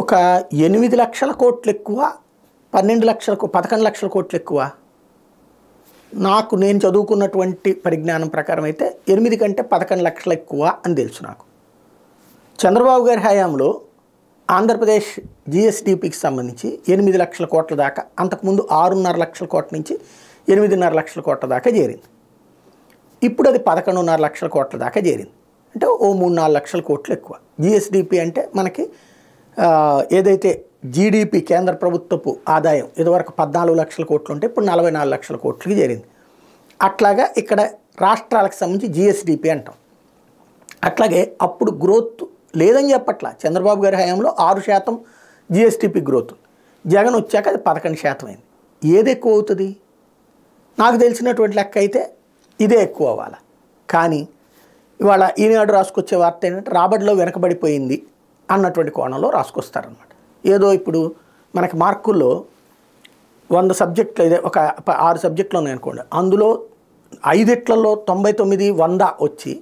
ఒక 8,00,000 కోట్లు ఎక్కువ, 11 లక్షల కోట్లు ఎక్కువ. నాకు నేను చదువుకున్నటువంటి పరిజ్ఞానం ప్రకారం అయితే 8 కంటే 11 లక్షలు ఎక్కువ అని తెలుసు నాకు. చంద్రబాబు గారి హయాంలో ఆంధ్రప్రదేశ్ జిఎస్డిపికి సంబంధించి 8 లక్షల కోట్ల దాకా, అంతకుముందు 6.5 లక్షల కోట్ల నుంచి 8.5 లక్షల కోట్ల దాకా చేరింది. ఇప్పుడు అది 11.5 లక్షల కోట్ల దాకా చేరింది. అంటే ఓ 3-4 లక్షల కోట్లు ఎక్కువ. జిఎస్డిపి అంటే మనకి ఏదైతే జీడిపి కేంద్ర ప్రభుత్వపు ఆదాయం ఇదివరకు 14 లక్షల కోట్లు ఉంటే ఇప్పుడు 44 లక్షల కోట్లకి చేరింది. అట్లాగా ఇక్కడ రాష్ట్రాలకు సంబంధించి జిఎస్డిపి అంటాం. అట్లాగే అప్పుడు గ్రోత్ లేదని చెప్పట్లా. చంద్రబాబు గారి హయాంలో 6% జిఎస్డిపి గ్రోత్, జగన్ వచ్చాక అది 11% అయింది. ఏది ఎక్కువ అవుతుంది? నాకు తెలిసినటువంటి లెక్క అయితే ఇదే ఎక్కువ అవ్వాలి. కానీ ఇవాళ ఈనాడు రాసుకొచ్చే వార్త ఏంటంటే రాబడిలో వెనకబడిపోయింది అన్నటువంటి కోణంలో రాసుకొస్తారనమాట. ఏదో ఇప్పుడు మనకి మార్కుల్లో 100 సబ్జెక్టులు ఇదే ఒక 6 సబ్జెక్టులు ఉన్నాయనుకోండి, అందులో 5 99, 100 వచ్చి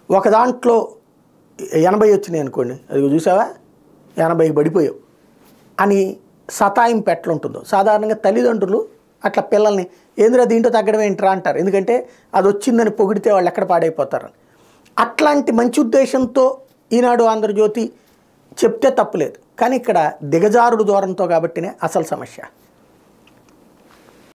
ఒక దాంట్లో 80 వచ్చినాయి అనుకోండి, అది చూసావా 80కి పడిపోయావు అని సతాయింపు ఎట్లుంటుందో. సాధారణంగా తల్లిదండ్రులు అట్లా పిల్లల్ని ఏంద్రా దీంట్లో తగ్గడం ఏంట్రా అంటారు. ఎందుకంటే అది వచ్చిందని పొగిడితే వాళ్ళు ఎక్కడ పాడైపోతారని. అట్లాంటి మంచి ఉద్దేశంతో ఈనాడు ఆంధ్రజ్యోతి చెప్తే తప్పులేదు. కానీ ఇక్కడ దిగజారుడు ధోరణితో కాబట్టినే అసలు సమస్య.